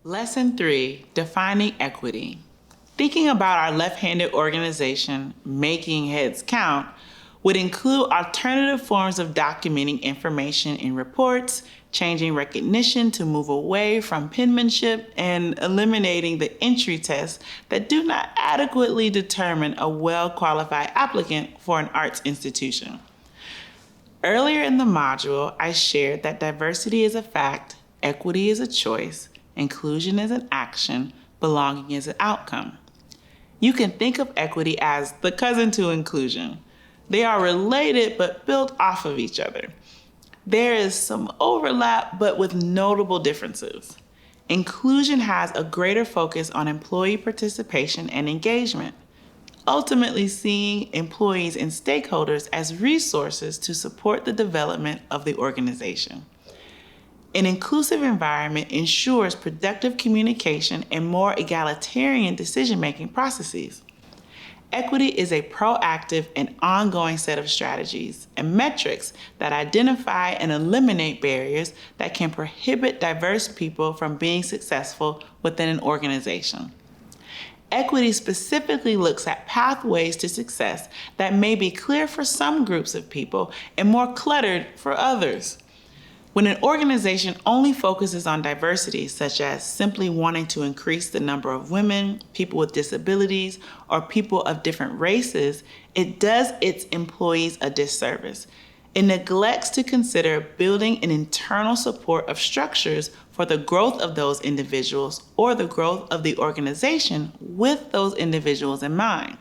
Lesson 3, Defining Equity. Thinking about our left-handed organization, Making Heads Count, would include alternative forms of documenting information in reports, changing recognition to move away from penmanship, and eliminating the entry tests that do not adequately determine a well-qualified applicant for an arts institution. Earlier in the module, I shared that diversity is a fact, equity is a choice, inclusion is an action, belonging is an outcome. You can think of equity as the cousin to inclusion. They are related but built off of each other. There is some overlap but with notable differences. Inclusion has a greater focus on employee participation and engagement, ultimately seeing employees and stakeholders as resources to support the development of the organization. An inclusive environment ensures productive communication and more egalitarian decision-making processes. Equity is a proactive and ongoing set of strategies and metrics that identify and eliminate barriers that can prohibit diverse people from being successful within an organization. Equity specifically looks at pathways to success that may be clear for some groups of people and more cluttered for others. When an organization only focuses on diversity, such as simply wanting to increase the number of women, people with disabilities, or people of different races, it does its employees a disservice. It neglects to consider building an internal support of structures for the growth of those individuals or the growth of the organization with those individuals in mind.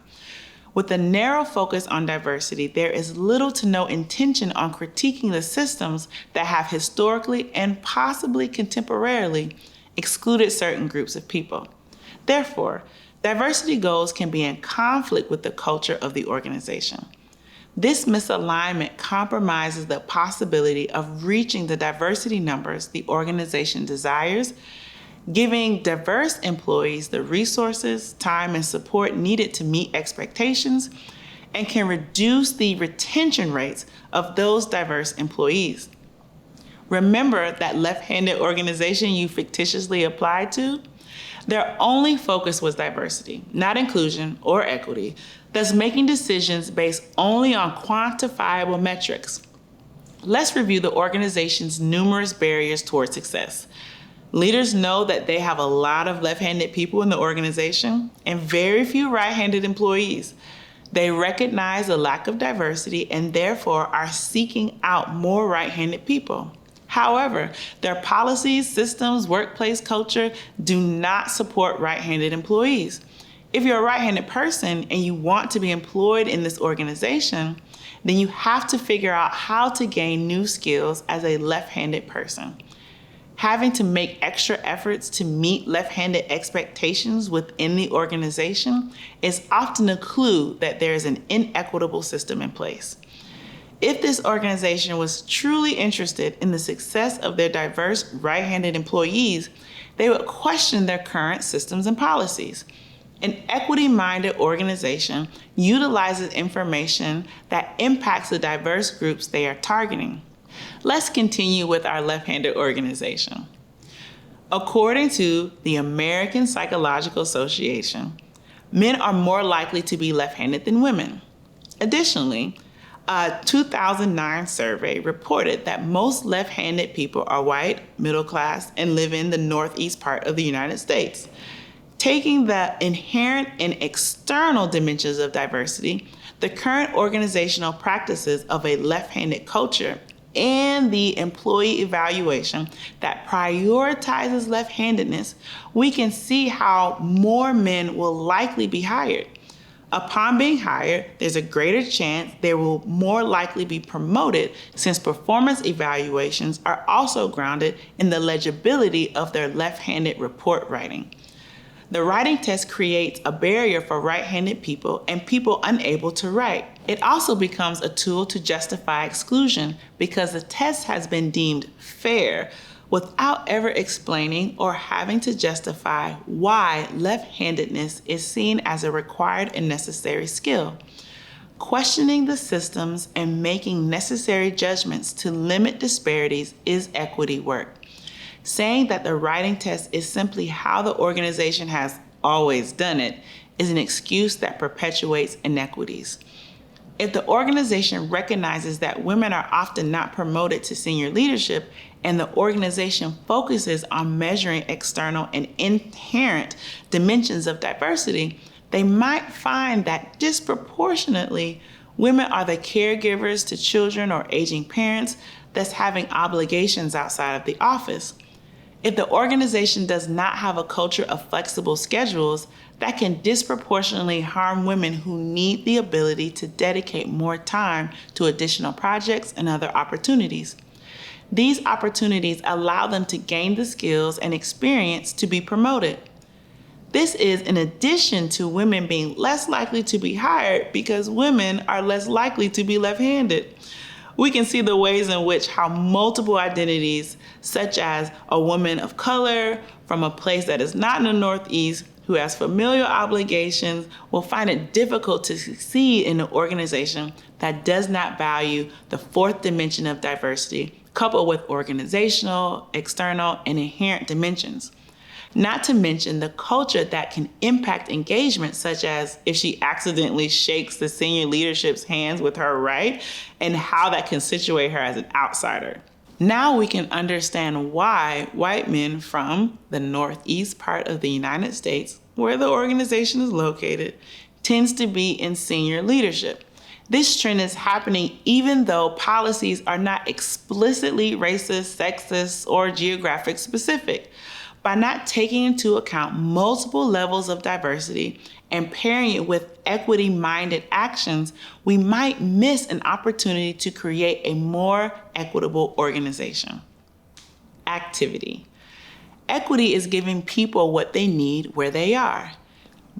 With a narrow focus on diversity, there is little to no intention on critiquing the systems that have historically and possibly contemporarily excluded certain groups of people. Therefore, diversity goals can be in conflict with the culture of the organization. This misalignment compromises the possibility of reaching the diversity numbers the organization desires, giving diverse employees the resources, time, and support needed to meet expectations, and can reduce the retention rates of those diverse employees. Remember that left-handed organization you fictitiously applied to? Their only focus was diversity, not inclusion or equity, thus making decisions based only on quantifiable metrics. Let's review the organization's numerous barriers toward success. Leaders know that they have a lot of left-handed people in the organization and very few right-handed employees. They recognize a lack of diversity and therefore are seeking out more right-handed people. However, their policies, systems, workplace culture do not support right-handed employees. If you're a right-handed person and you want to be employed in this organization, then you have to figure out how to gain new skills as a left-handed person. Having to make extra efforts to meet left-handed expectations within the organization is often a clue that there is an inequitable system in place. If this organization was truly interested in the success of their diverse right-handed employees, they would question their current systems and policies. An equity-minded organization utilizes information that impacts the diverse groups they are targeting. Let's continue with our left-handed organization. According to the American Psychological Association, men are more likely to be left-handed than women. Additionally, a 2009 survey reported that most left-handed people are white, middle class, and live in the northeast part of the United States. Taking the inherent and external dimensions of diversity, the current organizational practices of a left-handed culture and the employee evaluation that prioritizes left-handedness, we can see how more men will likely be hired. Upon being hired, there's a greater chance they will more likely be promoted since performance evaluations are also grounded in the legibility of their left-handed report writing. The writing test creates a barrier for right-handed people and people unable to write. It also becomes a tool to justify exclusion because the test has been deemed fair without ever explaining or having to justify why left-handedness is seen as a required and necessary skill. Questioning the systems and making necessary judgments to limit disparities is equity work. Saying that the writing test is simply how the organization has always done it is an excuse that perpetuates inequities. If the organization recognizes that women are often not promoted to senior leadership and the organization focuses on measuring external and inherent dimensions of diversity, they might find that disproportionately women are the caregivers to children or aging parents, thus having obligations outside of the office. If the organization does not have a culture of flexible schedules, that can disproportionately harm women who need the ability to dedicate more time to additional projects and other opportunities. These opportunities allow them to gain the skills and experience to be promoted. This is in addition to women being less likely to be hired because women are less likely to be left-handed. We can see the ways in which how multiple identities, such as a woman of color from a place that is not in the Northeast, who has familial obligations, will find it difficult to succeed in an organization that does not value the fourth dimension of diversity, coupled with organizational, external, and inherent dimensions. Not to mention the culture that can impact engagement, such as if she accidentally shakes the senior leadership's hands with her right, and how that can situate her as an outsider. Now we can understand why white men from the Northeast part of the United States, where the organization is located, tends to be in senior leadership. This trend is happening even though policies are not explicitly racist, sexist, or geographic specific. By not taking into account multiple levels of diversity and pairing it with equity-minded actions, we might miss an opportunity to create a more equitable organization. Activity. Equity is giving people what they need where they are.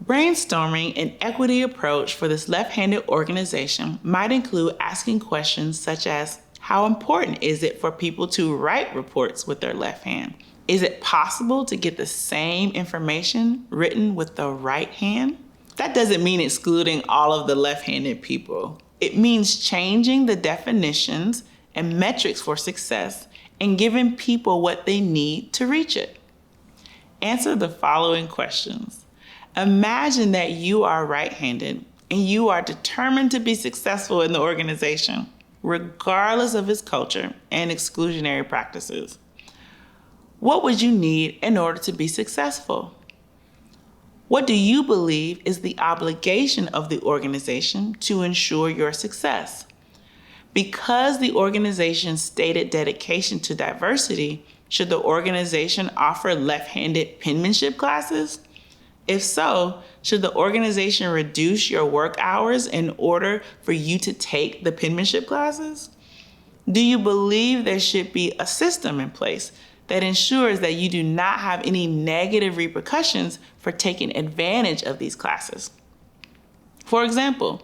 Brainstorming an equity approach for this left-handed organization might include asking questions such as, how important is it for people to write reports with their left hand? Is it possible to get the same information written with the right hand? That doesn't mean excluding all of the left-handed people. It means changing the definitions and metrics for success and giving people what they need to reach it. Answer the following questions. Imagine that you are right-handed and you are determined to be successful in the organization, regardless of its culture and exclusionary practices. What would you need in order to be successful? What do you believe is the obligation of the organization to ensure your success? Because the organization's stated dedication to diversity, should the organization offer left-handed penmanship classes? If so, should the organization reduce your work hours in order for you to take the penmanship classes? Do you believe there should be a system in place that ensures that you do not have any negative repercussions for taking advantage of these classes? For example,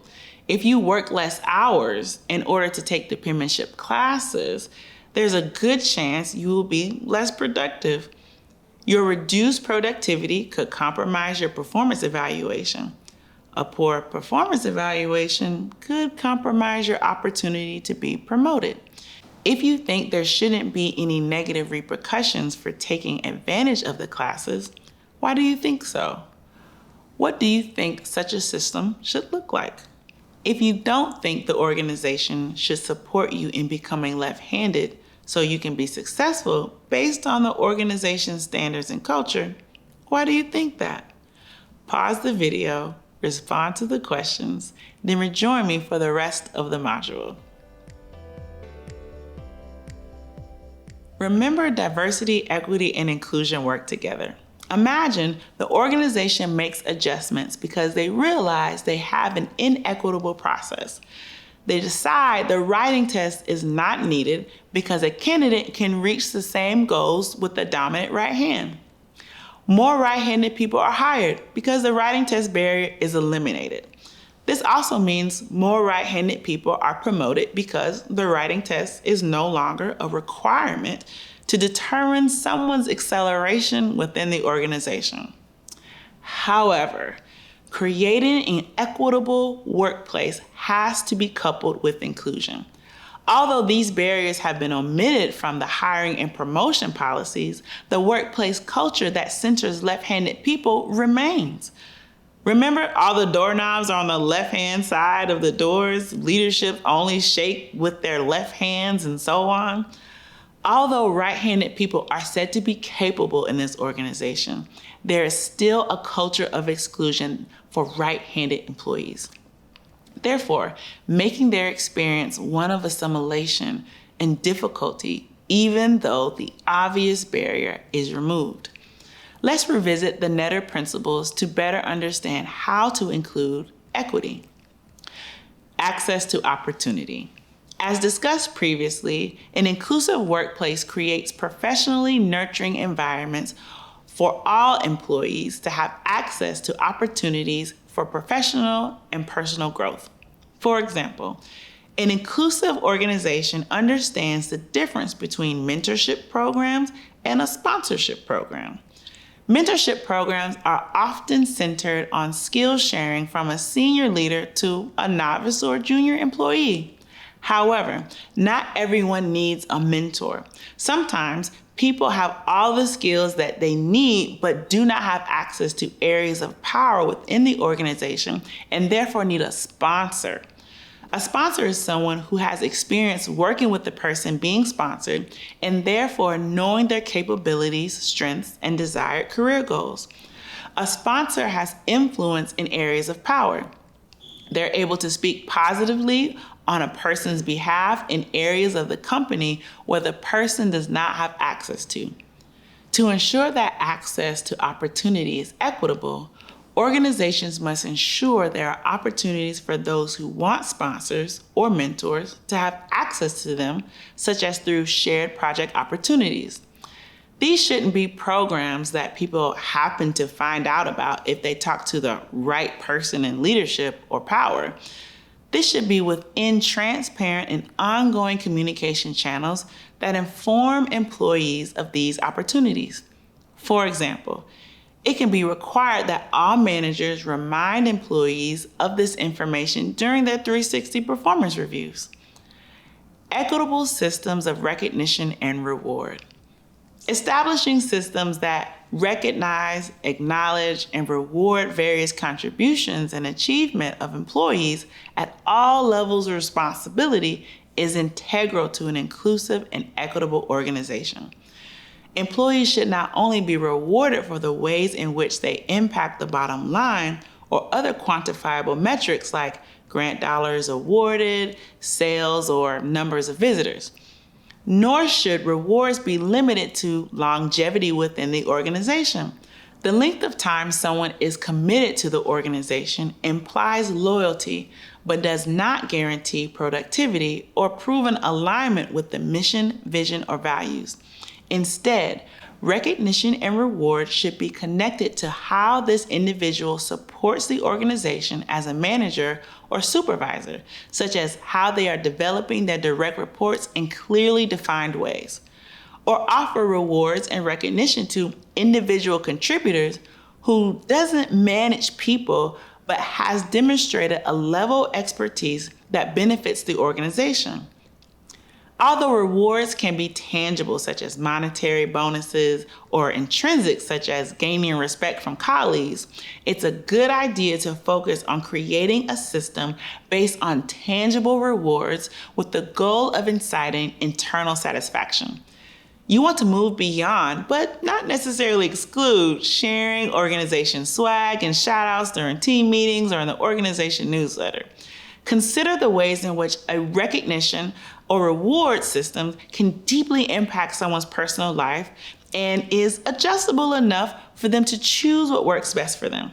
if you work less hours in order to take the penmanship classes, there's a good chance you will be less productive. Your reduced productivity could compromise your performance evaluation. A poor performance evaluation could compromise your opportunity to be promoted. If you think there shouldn't be any negative repercussions for taking advantage of the classes, why do you think so? What do you think such a system should look like? If you don't think the organization should support you in becoming left-handed so you can be successful based on the organization's standards and culture, why do you think that? Pause the video, respond to the questions, then rejoin me for the rest of the module. Remember, diversity, equity, and inclusion work together. Imagine the organization makes adjustments because they realize they have an inequitable process. They decide the writing test is not needed because a candidate can reach the same goals with the dominant right hand. More right-handed people are hired because the writing test barrier is eliminated. This also means more right-handed people are promoted because the writing test is no longer a requirement to determine someone's acceleration within the organization. However, creating an equitable workplace has to be coupled with inclusion. Although these barriers have been omitted from the hiring and promotion policies, the workplace culture that centers left-handed people remains. Remember, all the doorknobs are on the left-hand side of the doors, leadership only shake with their left hands, and so on. Although right-handed people are said to be capable in this organization, there is still a culture of exclusion for right-handed employees. Therefore, making their experience one of assimilation and difficulty, even though the obvious barrier is removed. Let's revisit the Netter principles to better understand how to include equity. Access to opportunity. As discussed previously, an inclusive workplace creates professionally nurturing environments for all employees to have access to opportunities for professional and personal growth. For example, an inclusive organization understands the difference between mentorship programs and a sponsorship program. Mentorship programs are often centered on skill sharing from a senior leader to a novice or junior employee. However, not everyone needs a mentor. Sometimes people have all the skills that they need but do not have access to areas of power within the organization and therefore need a sponsor. A sponsor is someone who has experience working with the person being sponsored and therefore knowing their capabilities, strengths, and desired career goals. A sponsor has influence in areas of power. They're able to speak positively on a person's behalf in areas of the company where the person does not have access to. To ensure that access to opportunity is equitable, organizations must ensure there are opportunities for those who want sponsors or mentors to have access to them, such as through shared project opportunities. These shouldn't be programs that people happen to find out about if they talk to the right person in leadership or power. This should be within transparent and ongoing communication channels that inform employees of these opportunities. For example, it can be required that all managers remind employees of this information during their 360 performance reviews. Equitable systems of recognition and reward. Establishing systems that recognize, acknowledge, and reward various contributions and achievement of employees at all levels of responsibility is integral to an inclusive and equitable organization. Employees should not only be rewarded for the ways in which they impact the bottom line or other quantifiable metrics like grant dollars awarded, sales, or numbers of visitors. Nor should rewards be limited to longevity within the organization. The length of time someone is committed to the organization implies loyalty, but does not guarantee productivity or proven alignment with the mission, vision, or values. Instead, recognition and reward should be connected to how this individual supports the organization as a manager or supervisor, such as how they are developing their direct reports in clearly defined ways, or offer rewards and recognition to individual contributors who doesn't manage people but has demonstrated a level of expertise that benefits the organization. Although rewards can be tangible, such as monetary bonuses, or intrinsic, such as gaining respect from colleagues, it's a good idea to focus on creating a system based on tangible rewards with the goal of inciting internal satisfaction. You want to move beyond, but not necessarily exclude, sharing organization swag and shout-outs during team meetings or in the organization newsletter. Consider the ways in which a recognition or reward system can deeply impact someone's personal life and is adjustable enough for them to choose what works best for them.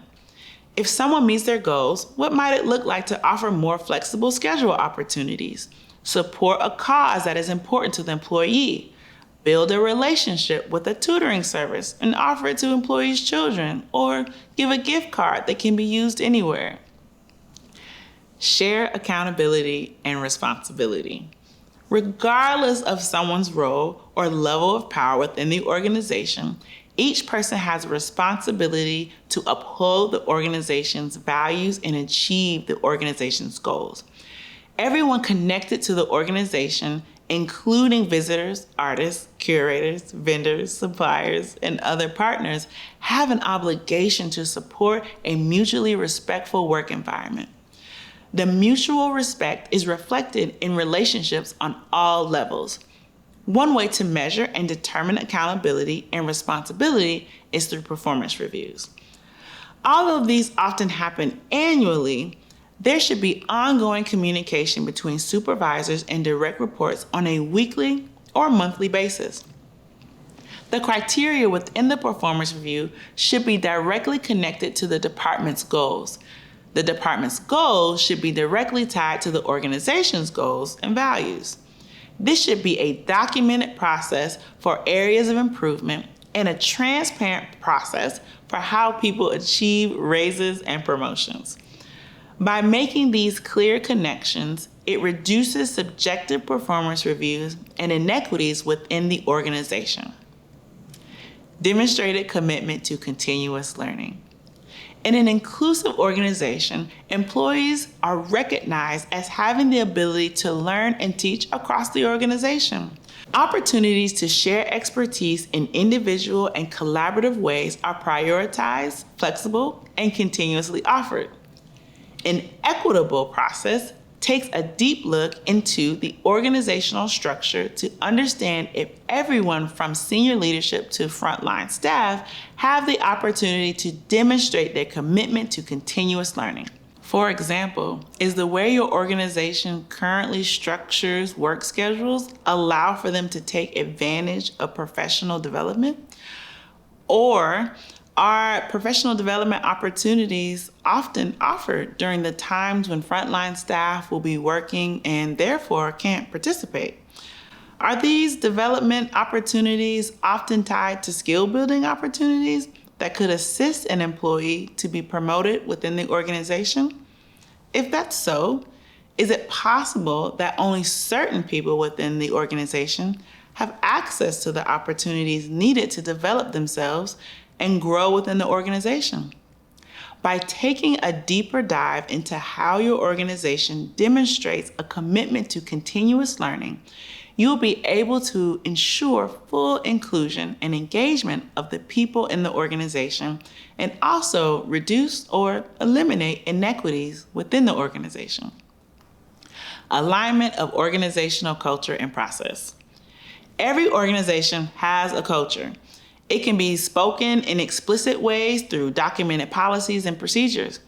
If someone meets their goals, what might it look like to offer more flexible schedule opportunities, support a cause that is important to the employee, build a relationship with a tutoring service and offer it to employees' children, or give a gift card that can be used anywhere? Share accountability and responsibility. Regardless of someone's role or level of power within the organization, each person has a responsibility to uphold the organization's values and achieve the organization's goals. Everyone connected to the organization, including visitors, artists, curators, vendors, suppliers, and other partners, have an obligation to support a mutually respectful work environment. The mutual respect is reflected in relationships on all levels. One way to measure and determine accountability and responsibility is through performance reviews. Although these often happen annually, there should be ongoing communication between supervisors and direct reports on a weekly or monthly basis. The criteria within the performance review should be directly connected to the department's goals. The department's goals should be directly tied to the organization's goals and values. This should be a documented process for areas of improvement and a transparent process for how people achieve raises and promotions. By making these clear connections, it reduces subjective performance reviews and inequities within the organization. Demonstrated commitment to continuous learning. In an inclusive organization, employees are recognized as having the ability to learn and teach across the organization. Opportunities to share expertise in individual and collaborative ways are prioritized, flexible, and continuously offered. An equitable process takes a deep look into the organizational structure to understand if everyone from senior leadership to frontline staff have the opportunity to demonstrate their commitment to continuous learning. For example, is the way your organization currently structures work schedules allow for them to take advantage of professional development? Or are professional development opportunities often offered during the times when frontline staff will be working and therefore can't participate? Are these development opportunities often tied to skill building opportunities that could assist an employee to be promoted within the organization? If that's so, is it possible that only certain people within the organization have access to the opportunities needed to develop themselves and grow within the organization? By taking a deeper dive into how your organization demonstrates a commitment to continuous learning, you'll be able to ensure full inclusion and engagement of the people in the organization and also reduce or eliminate inequities within the organization. Alignment of organizational culture and process. Every organization has a culture. It can be spoken in explicit ways through documented policies and procedures.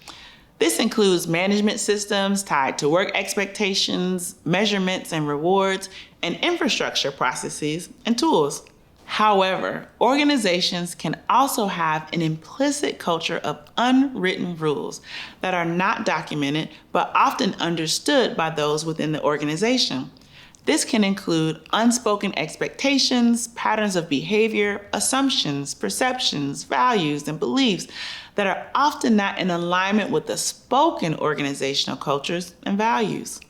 This includes management systems tied to work expectations, measurements and rewards, and infrastructure processes and tools. However, organizations can also have an implicit culture of unwritten rules that are not documented but often understood by those within the organization. This can include unspoken expectations, patterns of behavior, assumptions, perceptions, values, and beliefs that are often not in alignment with the spoken organizational cultures and values.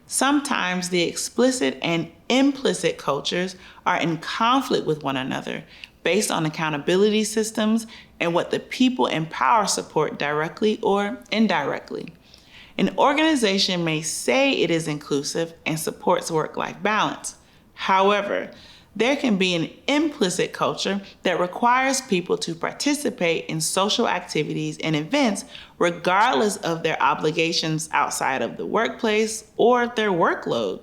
Sometimes the explicit and implicit cultures are in conflict with one another based on accountability systems and what the people in power support directly or indirectly. An organization may say it is inclusive and supports work-life balance. However, there can be an implicit culture that requires people to participate in social activities and events regardless of their obligations outside of the workplace or their workload.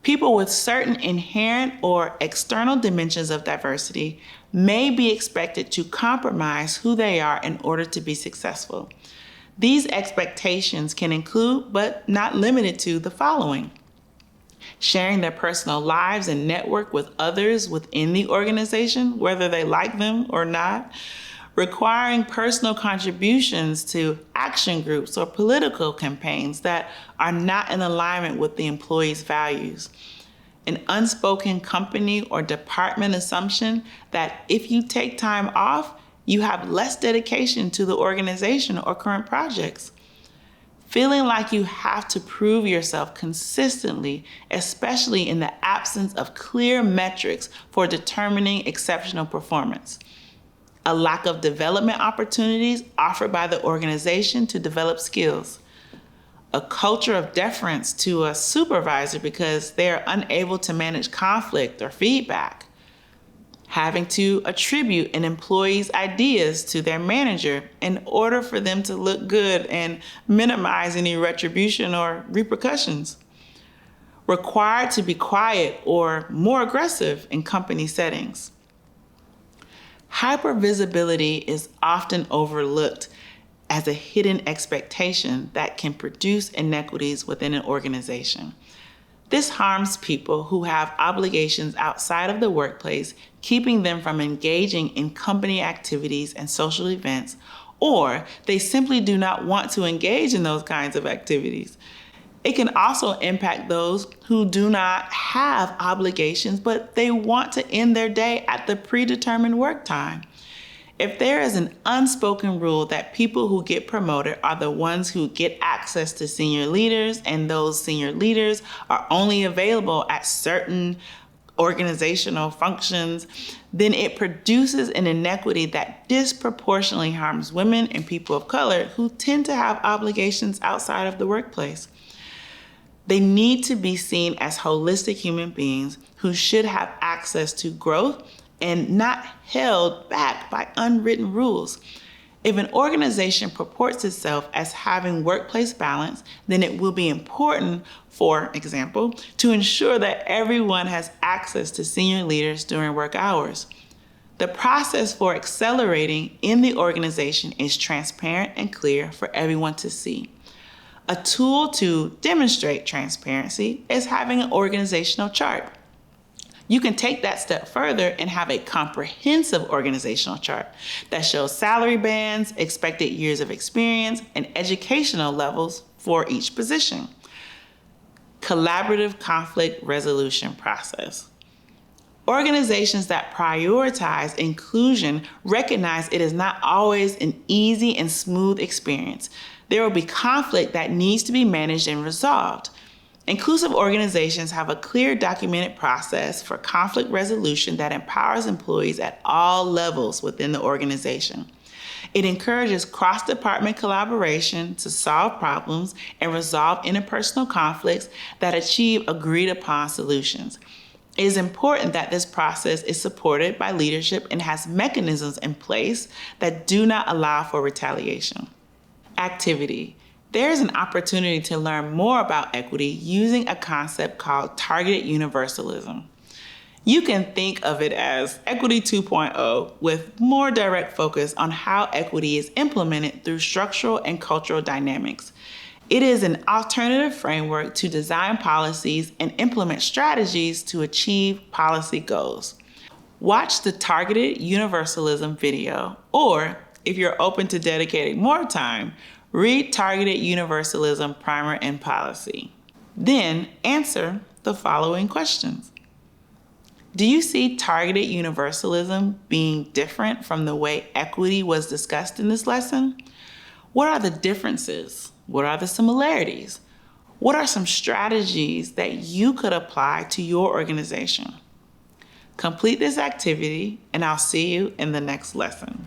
People with certain inherent or external dimensions of diversity may be expected to compromise who they are in order to be successful. These expectations can include, but not limited to, the following: sharing their personal lives and network with others within the organization, whether they like them or not, requiring personal contributions to action groups or political campaigns that are not in alignment with the employee's values, an unspoken company or department assumption that if you take time off, you have less dedication to the organization or current projects. Feeling like you have to prove yourself consistently, especially in the absence of clear metrics for determining exceptional performance. A lack of development opportunities offered by the organization to develop skills. a culture of deference to a supervisor because they are unable to manage conflict or feedback, having to attribute an employee's ideas to their manager in order for them to look good and minimize any retribution or repercussions, required to be quiet or more aggressive in company settings. Hypervisibility is often overlooked as a hidden expectation that can produce inequities within an organization. This harms people who have obligations outside of the workplace, keeping them from engaging in company activities and social events, or they simply do not want to engage in those kinds of activities. It can also impact those who do not have obligations, but they want to end their day at the predetermined work time. If there is an unspoken rule that people who get promoted are the ones who get access to senior leaders, and those senior leaders are only available at certain organizational functions, then it produces an inequity that disproportionately harms women and people of color who tend to have obligations outside of the workplace. They need to be seen as holistic human beings who should have access to growth and not held back by unwritten rules. If an organization purports itself as having workplace balance, then it will be important, for example, to ensure that everyone has access to senior leaders during work hours. The process for accelerating in the organization is transparent and clear for everyone to see. A tool to demonstrate transparency is having an organizational chart. You can take that step further and have a comprehensive organizational chart that shows salary bands, expected years of experience, and educational levels for each position. Collaborative conflict resolution process. Organizations that prioritize inclusion recognize it is not always an easy and smooth experience. There will be conflict that needs to be managed and resolved. Inclusive organizations have a clear documented process for conflict resolution that empowers employees at all levels within the organization. It encourages cross-department collaboration to solve problems and resolve interpersonal conflicts that achieve agreed-upon solutions. It is important that this process is supported by leadership and has mechanisms in place that do not allow for retaliation. Activity. There is an opportunity to learn more about equity using a concept called targeted universalism. You can think of it as Equity 2.0 with more direct focus on how equity is implemented through structural and cultural dynamics. It is an alternative framework to design policies and implement strategies to achieve policy goals. Watch the Targeted Universalism video, or if you're open to dedicating more time, read Targeted Universalism Primer and Policy. Then answer the following questions. Do you see targeted universalism being different from the way equity was discussed in this lesson? What are the differences? What are the similarities? What are some strategies that you could apply to your organization? Complete this activity, and I'll see you in the next lesson.